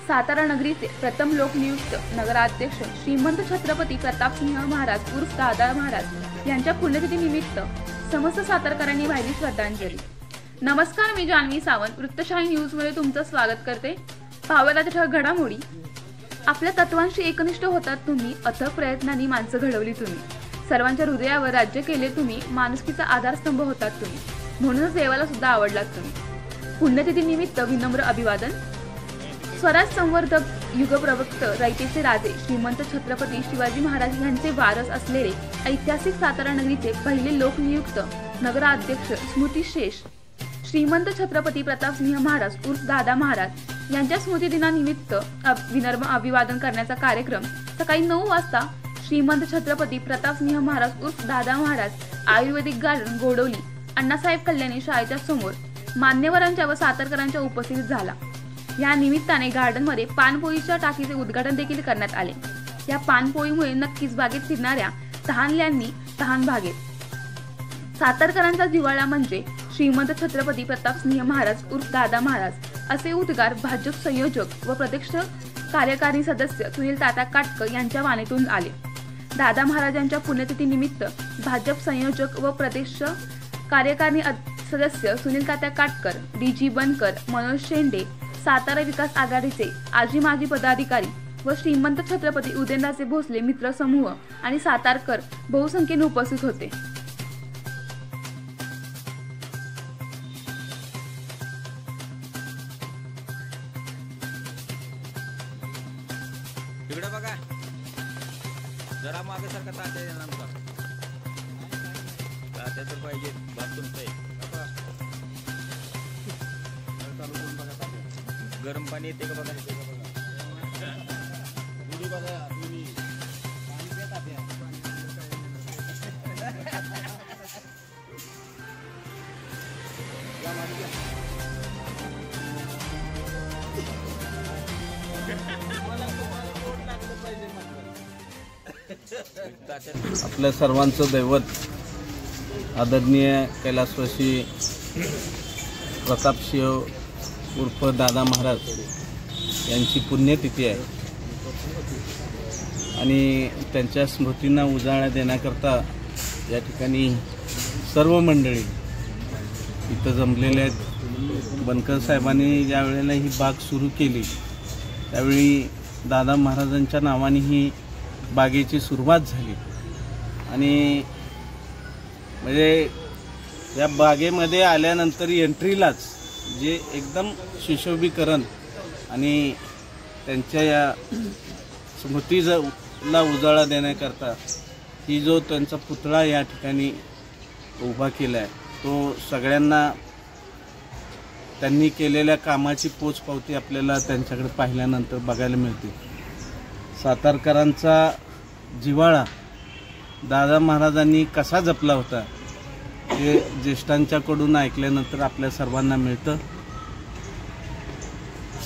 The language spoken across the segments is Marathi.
सातारा नगरीचे प्रथम लोकनियुक्त नगराध्यक्ष श्रीमंत छत्रपती प्रतापसिंह महाराज उर्फ दादा महाराज यांच्या पुण्यतिथी निमित्त समस्त सातारकरांनी वाहिली श्रद्धांजली। नमस्कार, मी जान्हवी सावंत वृत्तशाही न्यूज मध्ये तुमचं स्वागत करते। पाहाव्या ठळक घडामोडी। आपल्या तत्वांशी एकनिष्ठ होतात तुम्ही, अथक प्रयत्नांनी माणसं घडवली तुम्ही, सर्वांच्या हृदयावर राज्य केले तुम्ही, माणुसकीचा आधारस्तंभ होतात तुम्ही, म्हणूनच देवाला सुद्धा आवडलात तुम्ही। पुण्यतिथी निमित्त विनम्र अभिवादन। स्वराज संवर्धक, युगप्रवक्त, रयतेचे राजे श्रीमंत छत्रपती शिवाजी महाराज यांचे वारस असलेले ऐतिहासिक सातारा नगरीचे पहिले लोकनियुक्त नगराध्यक्ष स्मृतिशेष श्रीमंत छत्रपती प्रतापसिंह महाराज उर्फ दादा महाराज यांच्या स्मृतिदिनानिमित्त विनम्र अभिवादन करण्याचा कार्यक्रम सकाळी 9 वाजता श्रीमंत छत्रपती प्रतापसिंह महाराज उर्फ दादा महाराज आयुर्वेदिक गार्डन, गोडवली, अण्णासाहेब कल्याणी शाळेच्या समोर मान्यवरांच्या व सातारकरांच्या उपस्थितीत झाला। या निमित्ताने गार्डन मध्ये पानपोळीच्या टाकीचे उद्घाटन देखील करण्यात आले। या पानपोळीमुळे नक्कीच बागेत फिरणाऱ्या तहानल्यांनी तहान भागेल। सातारकरांचा जिव्हाळा म्हणजे श्रीमंत छत्रपती प्रतापसिंह महाराज उर्फ दादा महाराज असे उद्गार भाजप संयोजक व प्रदेश कार्यकारी सदस्य सुनील तात्या काटकर यांच्या वाणीतून आले। दादा महाराजांच्या पुण्यतिथी निमित्त भाजप संयोजक व प्रदेश कार्यकारी सदस्य सुनील तात्या काटकर, डीजी बनकर, मनोज शेंडे, सातारा विकास आघाडीचे आजी माजी पदाधिकारी व श्रीमंत छत्रपती उदयनराजे भोसले मित्र समूह आणि सातारकर बहुसंख्येने उपस्थित होते। तिकडे बघा, जरा मागे सारखा तात्या तर पाहिजे, बात तुमचं आहे। गरम पाणी येते का बघा, आपल्या सर्वांचं दैवत आदरणीय कैलासवासी प्रतापसिंह उर्फ दादा महाराज यांची पुण्यतिथी आहे आणि त्यांच्या स्मृतींना उजाळा देण्याकरता या ठिकाणी सर्व मंडळी इथं जमलेले आहेत। बनकर साहेबांनी ज्या वेळेला ही बाग सुरू केली त्यावेळी दादा महाराजांच्या नावाने ही बागेची सुरुवात झाली आणि म्हणजे या बागेमध्ये आल्यानंतर एंट्रीलाच जे एकदम सुशोभीकरण आणि त्यांच्या या स्मृतीला उजाळा देण्याकरता ही जो त्यांचा पुतळा या ठिकाणी उभा केला आहे तो सगळ्यांना त्यांनी केलेल्या कामाची पोचपावती आपल्याला त्यांच्याकडे पाहिल्यानंतर बघायला मिळते। सातारकरांचा जिव्हाळा दादा महाराजांनी कसा जपला होता हे ज्येष्ठांच्याकडून ऐकल्यानंतर आपल्या सर्वांना मिळतं।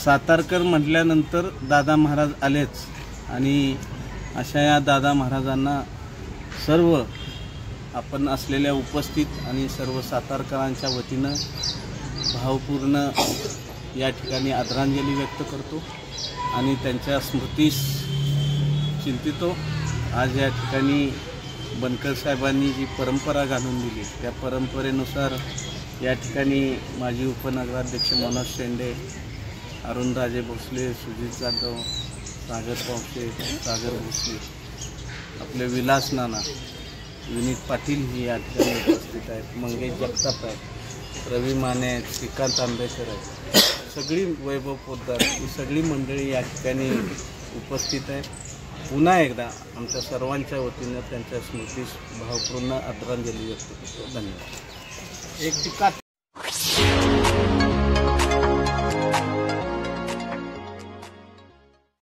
सातारकर म्हटल्यानंतर दादा महाराज आलेच आणि अशा या दादा महाराजांना सर्व आपण असलेल्या उपस्थित आणि सर्व सातारकरांच्या वतीनं भावपूर्ण या ठिकाणी आदरांजली व्यक्त करतो आणि त्यांच्या स्मृतीस चिंतितो। आज या ठिकाणी बनकर साहेबांनी जी परंपरा घालून दिली त्या परंपरेनुसार या ठिकाणी माजी उपनगराध्यक्ष मनोज शेंडे, अरुणराजे भोसले, सुजित जाधव, सागर पावसे, सागर भोसले, आपले विलास नाना, विनीत पाटील ही या ठिकाणी उपस्थित आहेत, मंगेश जगताप आहेत, रवी माने आहेत, श्रीकांत आंबेकर आहेत, सगळी वैभव पोद्दार ही सगळी मंडळी या ठिकाणी उपस्थित आहेत। पुन्हा एकदा आमच्या सर्वांच्या वतीनं त्यांच्या स्मृतीस भावपूर्ण आदरांजली व्यक्त करतो। धन्यवाद। एक टिका